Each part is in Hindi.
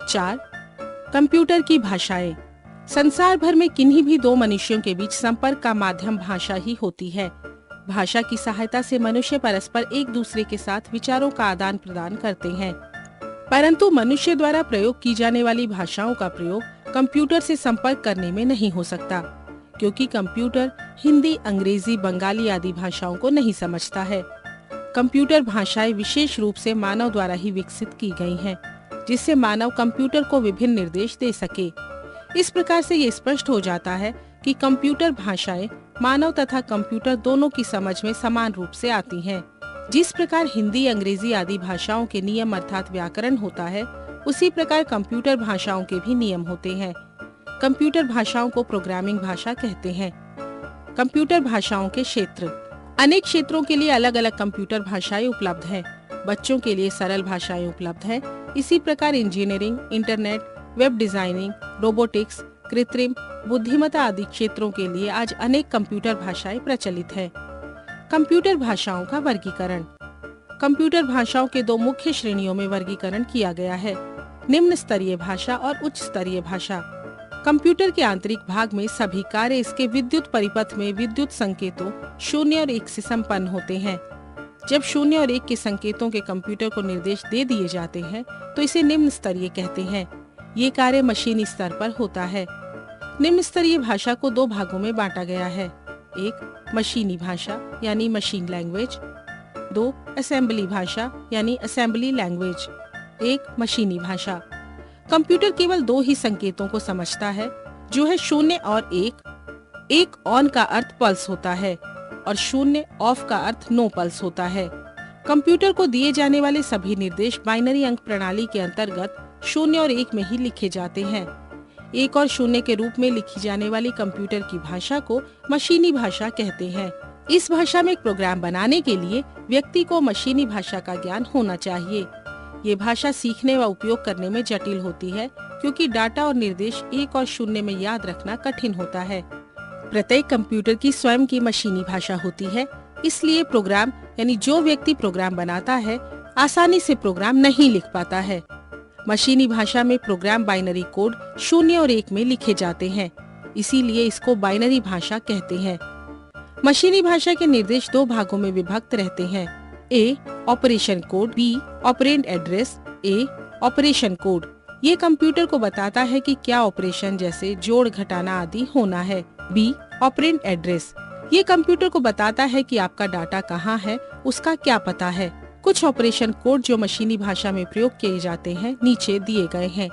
4. कंप्यूटर की भाषाएं। संसार भर में किन्हीं भी दो मनुष्यों के बीच संपर्क का माध्यम भाषा ही होती है। भाषा की सहायता से मनुष्य परस्पर एक दूसरे के साथ विचारों का आदान प्रदान करते हैं, परंतु मनुष्य द्वारा प्रयोग की जाने वाली भाषाओं का प्रयोग कंप्यूटर से संपर्क करने में नहीं हो सकता, क्योंकि कंप्यूटर हिंदी, अंग्रेजी, बंगाली आदि भाषाओं को नहीं समझता है। कंप्यूटर भाषाएं विशेष रूप से मानव द्वारा ही विकसित की गई हैं, जिससे मानव कंप्यूटर को विभिन्न निर्देश दे सके। इस प्रकार से ये स्पष्ट हो जाता है कि कंप्यूटर भाषाएं मानव तथा कंप्यूटर दोनों की समझ में समान रूप से आती हैं। जिस प्रकार हिंदी, अंग्रेजी आदि भाषाओं के नियम अर्थात व्याकरण होता है, उसी प्रकार कंप्यूटर भाषाओं के भी नियम होते हैं। कंप्यूटर भाषाओं को प्रोग्रामिंग भाषा कहते हैं। कंप्यूटर भाषाओं के क्षेत्र। अनेक क्षेत्रों के लिए अलग अलग कंप्यूटर भाषाएं उपलब्ध हैं। बच्चों के लिए सरल भाषाएं उपलब्ध हैं। इसी प्रकार engineering, internet, web designing, robotics, कृत्रिम बुद्धिमत्ता आदि क्षेत्रों के लिए आज अनेक कंप्यूटर भाषाएं प्रचलित हैं। कंप्यूटर भाषाओं का वर्गीकरण। कंप्यूटर भाषाओं के दो मुख्य श्रेणियों में वर्गीकरण किया गया है, निम्न स्तरीय भाषा और उच्च स्तरीय भाषा। कंप्यूटर के आंतरिक भाग में सभी कार्य इसके विद्युत परिपथ में विद्युत संकेतों 0 और 1 से संपन्न होते हैं। जब 0 और 1 के संकेतों के कंप्यूटर को निर्देश दे दिए जाते हैं तो इसे निम्न स्तरीय कहते हैं। ये कार्य मशीनी स्तर पर होता है। निम्न स्तरीय भाषा को दो भागों में बांटा गया है, एक मशीनी भाषा यानी मशीन लैंग्वेज, 2 असेंबली भाषा यानी असेंबली लैंग्वेज। एक मशीनी भाषा। कंप्यूटर केवल दो ही संकेतों को समझता है, जो है 0 और 1। 1 ऑन का अर्थ पल्स होता है और 0 ऑफ का अर्थ नो पल्स होता है। कंप्यूटर को दिए जाने वाले सभी निर्देश बाइनरी अंक प्रणाली के अंतर्गत 0 और 1 में ही लिखे जाते हैं। 1 और 0 के रूप में लिखी जाने वाली कंप्यूटर की भाषा को मशीनी भाषा कहते हैं। इस भाषा में एक प्रोग्राम बनाने के लिए व्यक्ति को मशीनी भाषा का ज्ञान होना चाहिए। ये भाषा सीखने व उपयोग करने में जटिल होती है, क्योंकि डाटा और निर्देश 1 और 0 में याद रखना कठिन होता है। प्रत्येक कंप्यूटर की स्वयं की मशीनी भाषा होती है, इसलिए प्रोग्राम यानी जो व्यक्ति प्रोग्राम बनाता है आसानी से प्रोग्राम नहीं लिख पाता है। मशीनी भाषा में प्रोग्राम बाइनरी कोड 0 और 1 में लिखे जाते हैं, इसीलिए इसको बाइनरी भाषा कहते हैं। मशीनी भाषा के निर्देश दो भागों में विभक्त रहते हैं, A operation code, B operand address. A operation code ये कंप्यूटर को बताता है कि क्या ऑपरेशन जैसे जोड़, घटाना आदि होना है। बी ऑपरेंड एड्रेस ये कंप्यूटर को बताता है कि आपका डाटा कहाँ है, उसका क्या पता है। कुछ ऑपरेशन कोड जो मशीनी भाषा में प्रयोग किए जाते हैं नीचे दिए गए हैं।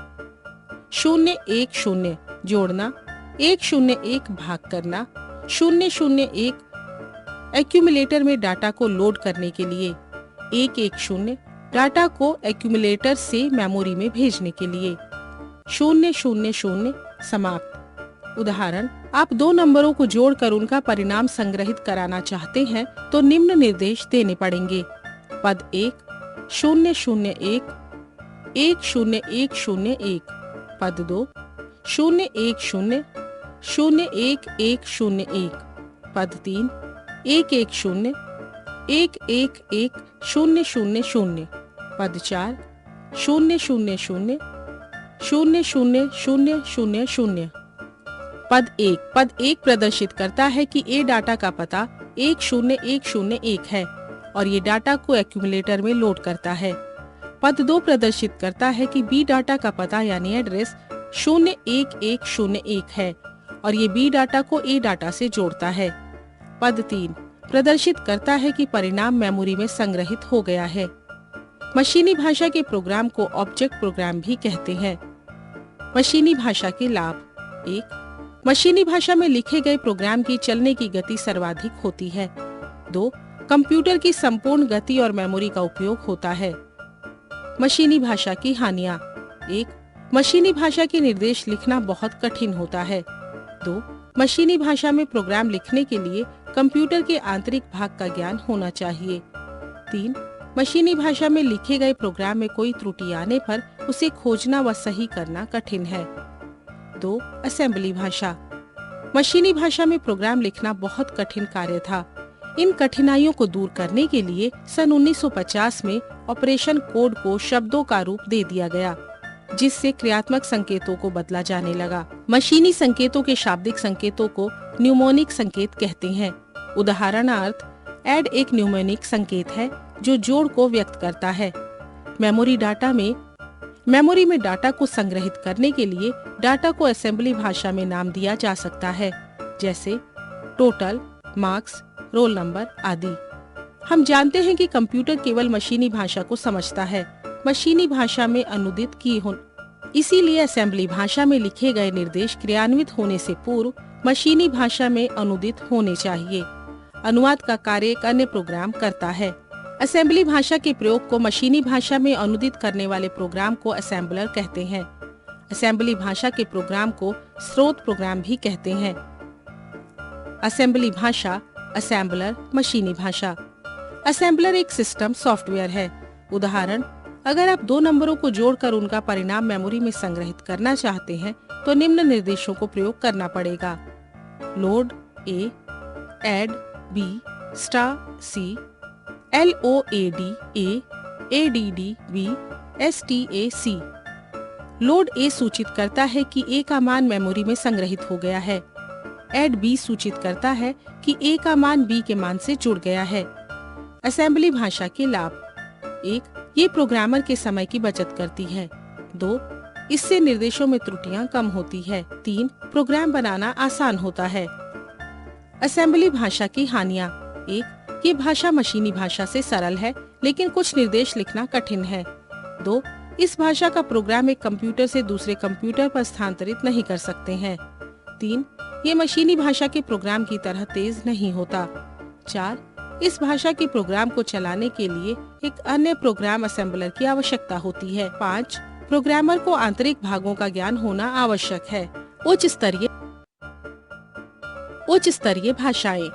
0 1 0 जोड़ना, 1 0 1 भाग करना, 0 0 1 एक्यूमुलेटर में डाटा को लोड करने के लिए, 1 1 0 डाटा को एक्यूमुलेटर से मेमोरी में भेजने के लिए, 0 0 0 समाप्त। उदाहरण, आप दो नंबरों को जोड़कर उनका परिणाम संग्रहित कराना चाहते हैं तो निम्न निर्देश देने पड़ेंगे। पद 1 0 0 1 1 0 1 0 1। पद 2 0 1 0 0 1 1 0 1। पद 3 1 1 0 1 1 1 0 0 0। पद 4 0 0 0 0 0 0 0 0। पद 1 प्रदर्शित करता है कि ए डाटा का पता 1 0 1 0 1 है और ये डाटा को एक्यूमुलेटर में लोड करता है। पद 2 प्रदर्शित करता है कि बी डाटा का पता यानी एड्रेस 0 1 1 0 1 है और ये बी डाटा को ए डाटा से जोड़ता है। पद 3 प्रदर्शित करता है कि परिणाम मेमोरी में संग्रहित हो गया है। मशीनी भाषा के प्रोग्राम को ऑब्जेक्ट प्रोग्राम भी कहते हैं। मशीनी भाषा के लाभ। 1 मशीनी भाषा में लिखे गए प्रोग्राम की चलने की गति सर्वाधिक होती है। 2 कंप्यूटर की संपूर्ण गति और मेमोरी का उपयोग होता है। मशीनी भाषा की हानियां। 1 मशीनी भाषा के निर्देश लिखना बहुत कठिन होता है। 2 मशीनी भाषा में प्रोग्राम लिखने के लिए कंप्यूटर के आंतरिक भाग का ज्ञान होना चाहिए। 3 मशीनी भाषा में लिखे गए प्रोग्राम में कोई त्रुटि आने पर उसे खोजना व सही करना कठिन है। 2 असेंबली भाषा। मशीनी भाषा में प्रोग्राम लिखना बहुत कठिन कार्य था। इन कठिनाइयों को दूर करने के लिए सन 1950 में ऑपरेशन कोड को शब्दों का रूप दे दिया गया। जिससे क्रियात्मक संकेतों को बदला जाने लगा। मशीनी संकेतों के शाब्दिक संकेतों को न्यूमोनिक संकेत कहते हैं। उदाहरणार्थ, ऐड एक न्यूमोनिक संकेत है जो जोड़ को व्यक्त करता है। मेमोरी में डाटा को संग्रहित करने के लिए डाटा को असेंबली भाषा में नाम दिया जा सकता है, जैसे टोटल, मार्क्स, रोल नंबर आदि। हम जानते हैं कि कंप्यूटर केवल मशीनी भाषा को समझता है, मशीनी भाषा में अनुदित किए हो। इसीलिए असेंबली भाषा में लिखे गए निर्देश क्रियान्वित होने से पूर्व मशीनी भाषा में अनुदित होने चाहिए। अनुवाद का कार्य एक अन्य प्रोग्राम करता है। असेंबली भाषा के प्रयोग को मशीनी भाषा में अनुदित करने वाले प्रोग्राम को असेंबलर कहते हैं। असेंबली भाषा के प्रोग्राम को स्रोत प्रोग्राम भी कहते हैं। असेंबली भाषा, असेंबलर, मशीनी भाषा। असेंबलर एक सिस्टम सॉफ्टवेयर है। उदाहरण, अगर आप दो नंबरों को जोड़कर उनका परिणाम मेमोरी में संग्रहित करना चाहते हैं तो निम्न निर्देशों को प्रयोग करना पड़ेगा। Load A, add B, star C, LOAD A, ADD B, STA C। Load A सूचित करता है कि ए का मान मेमोरी में संग्रहित हो गया है। एड बी सूचित करता है कि ए का मान बी के मान से जुड़ गया है। असेंबली भाषा के लाभ: 1. ये प्रोग्रामर के समय की बचत करती है। 2. इससे निर्देशों में त्रुटियां कम होती है। 3. प्रोग्राम बनाना आसान होता है। असेंबली भाषा की हानियां: 1. ये भाषा मशीनी भाषा से सरल है, लेकिन कुछ निर्देश लिखना कठिन है। 2. इस भाषा का प्रोग्राम एक कंप्यूटर से दूसरे कंप्यूटर पर स्थानांतरित नहीं कर सकते हैं। 3. ये मशीनी भाषा के प्रोग्राम की तरह तेज नहीं होता। 4. इस भाषा के प्रोग्राम को चलाने के लिए एक अन्य प्रोग्राम असेंबलर की आवश्यकता होती है। 5. प्रोग्रामर को आंतरिक भागों का ज्ञान होना आवश्यक है। उच्च स्तरीय भाषाएं।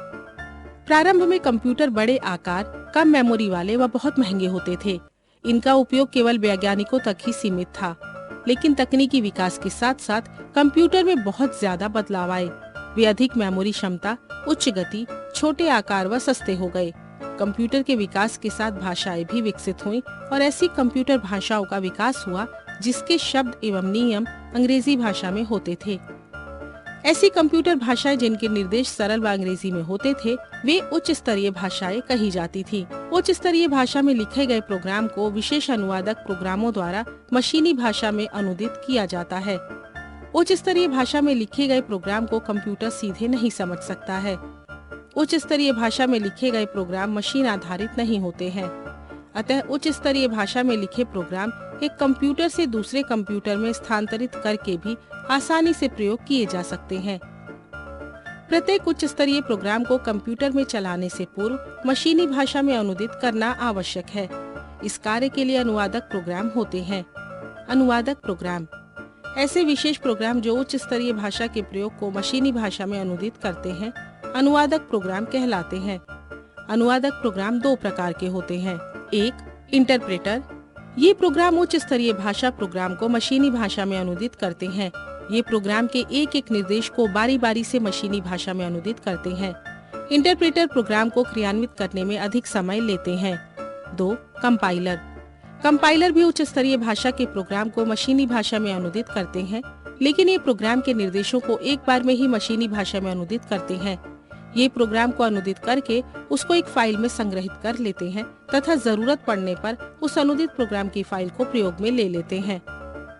प्रारंभ में कंप्यूटर बड़े आकार, कम मेमोरी वाले व बहुत महंगे होते थे। इनका उपयोग केवल वैज्ञानिकों तक ही सीमित था। लेकिन तकनीकी विकास के साथ साथ कंप्यूटर में बहुत ज्यादा बदलाव आए। वे अधिक मेमोरी क्षमता, उच्च गति, छोटे आकार व सस्ते हो गए। कंप्यूटर के विकास के साथ भाषाएं भी विकसित हुईं और ऐसी कंप्यूटर भाषाओं का विकास हुआ जिसके शब्द एवं नियम अंग्रेजी भाषा में होते थे। ऐसी कंप्यूटर भाषाएं जिनके निर्देश सरल व अंग्रेजी में होते थे, वे उच्च स्तरीय भाषाएं कही जाती थी। उच्च स्तरीय भाषा में लिखे गए प्रोग्राम को विशेष अनुवादक प्रोग्रामों द्वारा मशीनी भाषा में अनुदित किया जाता है। उच्च स्तरीय भाषा में लिखे गए प्रोग्राम को कंप्यूटर सीधे नहीं समझ सकता है। उच्च स्तरीय भाषा में लिखे गए प्रोग्राम मशीन आधारित नहीं होते हैं। अतः उच्च स्तरीय भाषा में लिखे प्रोग्राम एक कंप्यूटर से दूसरे कंप्यूटर में स्थानांतरित करके भी आसानी से प्रयोग किए जा सकते हैं। प्रत्येक उच्च स्तरीय प्रोग्राम को कंप्यूटर में चलाने से पूर्व मशीनी भाषा में अनुदित करना आवश्यक है। इस कार्य के लिए अनुवादक प्रोग्राम होते हैं। अनुवादक प्रोग्राम ऐसे विशेष प्रोग्राम जो उच्च स्तरीय भाषा के प्रयोग को मशीनी भाषा में अनुदित करते हैं, अनुवादक प्रोग्राम कहलाते हैं। अनुवादक प्रोग्राम दो प्रकार के होते हैं। एक, इंटरप्रेटर। ये प्रोग्राम उच्च स्तरीय भाषा प्रोग्राम को मशीनी भाषा में अनुदित करते हैं। ये प्रोग्राम के एक एक निर्देश को बारी बारी से मशीनी भाषा में अनुदित करते हैं। इंटरप्रेटर प्रोग्राम को क्रियान्वित करने में अधिक समय लेते हैं। 2. कंपाइलर। कंपाइलर भी उच्च स्तरीय भाषा के प्रोग्राम को मशीनी भाषा में अनुदित करते हैं, लेकिन ये प्रोग्राम के निर्देशों को एक बार में ही मशीनी भाषा में अनुदित करते हैं। ये प्रोग्राम को अनुदित करके उसको एक फाइल में संग्रहित कर लेते हैं तथा जरूरत पड़ने पर उस अनुदित प्रोग्राम की फाइल को प्रयोग में ले लेते हैं।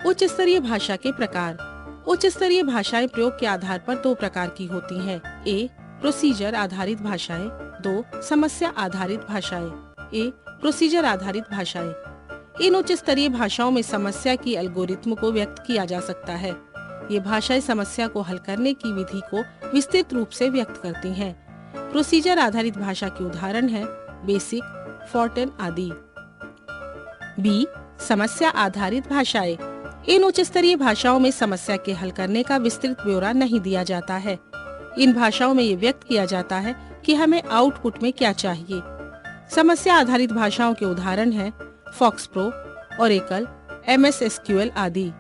उच्च स्तरीय भाषा के प्रकार। उच्च स्तरीय भाषाएं प्रयोग के आधार पर दो प्रकार की होती हैं। ए, प्रोसीजर आधारित भाषाएं। 2, समस्या आधारित भाषाएं। ए, प्रोसीजर आधारित भाषाएं। इन उच्च स्तरीय भाषाओं में समस्या की एल्गोरिथम को व्यक्त किया जा सकता है। ये भाषाएं समस्या को हल करने की विधि को विस्तृत रूप से व्यक्त करती हैं। प्रोसीजर आधारित भाषा के उदाहरण हैं बेसिक, फोर्टेन आदि। बी, समस्या आधारित भाषाएं। इन उच्च स्तरीय भाषाओं में समस्या के हल करने का विस्तृत ब्यौरा नहीं दिया जाता है। इन भाषाओं में ये व्यक्त किया जाता है कि हमें आउटपुट में क्या चाहिए। समस्या आधारित भाषाओं के उदाहरण हैं फॉक्सप्रो, ओरेकल, MS SQL आदि।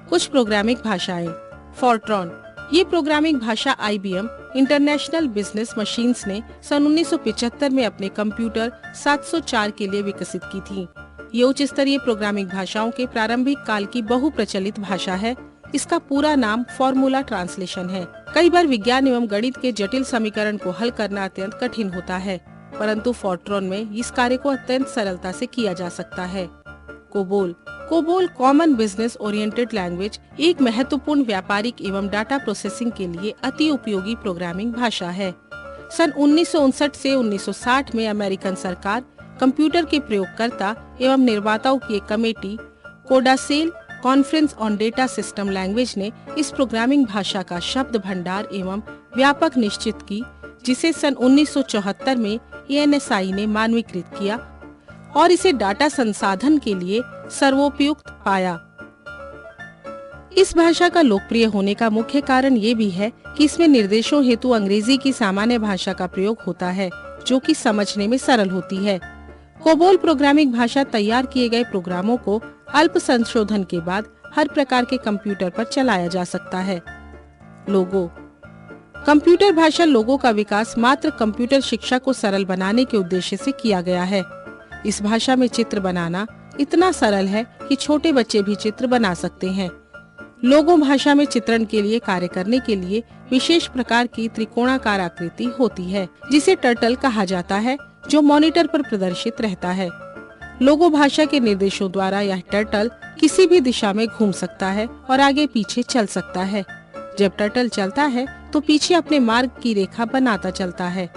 कुछ प्रोग्रामिंग भाषाएं। फोर्ट्रॉन। ये प्रोग्रामिंग भाषा IBM इंटरनेशनल बिजनेस मशीन्स ने सन 1975 में अपने कंप्यूटर 704 के लिए विकसित की थी। ये उच्च स्तरीय प्रोग्रामिंग भाषाओं के प्रारंभिक काल की बहुप्रचलित भाषा है। इसका पूरा नाम फॉर्मूला ट्रांसलेशन है। कई बार विज्ञान एवं गणित के जटिल समीकरण को हल करना अत्यंत कठिन होता है, परंतु फोर्ट्रॉन में इस कार्य को अत्यंत सरलता से किया जा सकता है। COBOL common business oriented language एक महत्वपूर्ण व्यापारिक एवं डाटा प्रोसेसिंग के लिए अति उपयोगी प्रोग्रामिंग भाषा है। सन 1959 से 1960 में अमेरिकन सरकार कंप्यूटर के प्रयोगकर्ता एवं निर्माताओं की एक committee CODASYL conference on data system language ने इस प्रोग्रामिंग भाषा का शब्द भंडार एवं व्यापक निश्चित की, जिसे सन 1974 में ANSI ने मानवीकृत किया और इसे डाटा संसाधन के लिए सर्वोपयुक्त पाया। इस भाषा का लोकप्रिय होने का मुख्य कारण ये भी है कि इसमें निर्देशों हेतु अंग्रेजी की सामान्य भाषा का प्रयोग होता है, जो कि समझने में सरल होती है। कोबोल प्रोग्रामिंग भाषा तैयार किए गए प्रोग्रामों को अल्प संशोधन के बाद हर प्रकार के कंप्यूटर पर चलाया जा सकता है। लोगो कंप्यूटर भाषा लोगों का विकास मात्र कंप्यूटर शिक्षा को सरल बनाने के उद्देश्य से किया गया है। इस भाषा में चित्र बनाना इतना सरल है कि छोटे बच्चे भी चित्र बना सकते हैं। लोगो भाषा में चित्रण के लिए कार्य करने के लिए विशेष प्रकार की त्रिकोणाकार आकृति होती है, जिसे टर्टल कहा जाता है, जो मॉनिटर पर प्रदर्शित रहता है। लोगो भाषा के निर्देशों द्वारा यह टर्टल किसी भी दिशा में घूम सकता है और आगे पीछे चल सकता है। जब टर्टल चलता है तो पीछे अपने मार्ग की रेखा बनाता चलता है।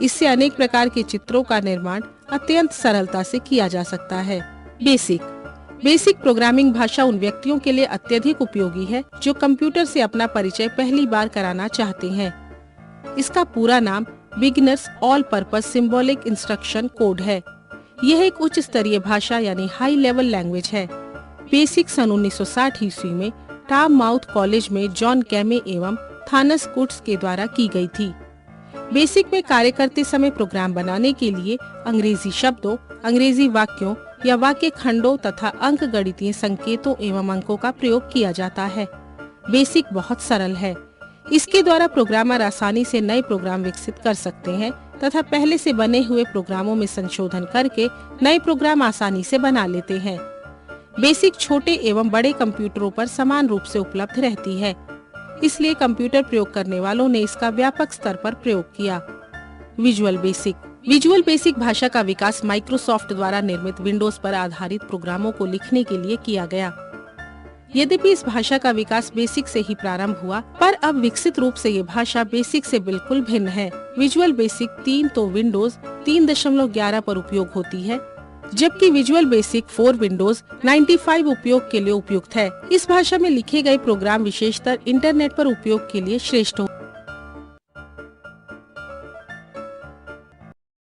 इससे अनेक प्रकार के चित्रों का निर्माण अत्यंत सरलता से किया जा सकता है। बेसिक प्रोग्रामिंग भाषा उन व्यक्तियों के लिए अत्यधिक उपयोगी है जो कंप्यूटर से अपना परिचय पहली बार कराना चाहते हैं। इसका पूरा नाम beginners all purpose symbolic instruction code है। यह एक उच्च स्तरीय भाषा यानी हाई लेवल लैंग्वेज है। बेसिक सन 1960 ईस्वी में टॉम माउथ कॉलेज में जॉन कैमे एवं थानस कुट्स के द्वारा की गई थी। बेसिक में कार्य करते समय प्रोग्राम बनाने के लिए अंग्रेजी शब्दों, अंग्रेजी वाक्यों या वाक्य खंडों तथा अंक गणितीय संकेतों एवं अंकों का प्रयोग किया जाता है। बेसिक बहुत सरल है। इसके द्वारा प्रोग्रामर आसानी से नए प्रोग्राम विकसित कर सकते हैं तथा पहले से बने हुए प्रोग्रामों में संशोधन करके नए प्रोग्राम आसानी से बना लेते हैं। बेसिक छोटे एवं बड़े कंप्यूटरों पर समान रूप से उपलब्ध रहती है, इसलिए कंप्यूटर प्रयोग करने वालों ने इसका व्यापक स्तर पर प्रयोग किया। विजुअल बेसिक भाषा का विकास माइक्रोसॉफ्ट द्वारा निर्मित विंडोज पर आधारित प्रोग्रामों को लिखने के लिए किया गया। यद्यपि इस भाषा का विकास बेसिक से ही प्रारंभ हुआ, पर अब विकसित रूप से ये भाषा बेसिक से बिल्कुल भिन्न है। विजुअल बेसिक 3 तो विंडोज 3.11 पर उपयोग होती है, जबकि विजुअल बेसिक 4 विंडोज 95 उपयोग के लिए उपयुक्त है। इस भाषा में लिखे गए प्रोग्राम विशेषतर इंटरनेट पर उपयोग के लिए श्रेष्ठ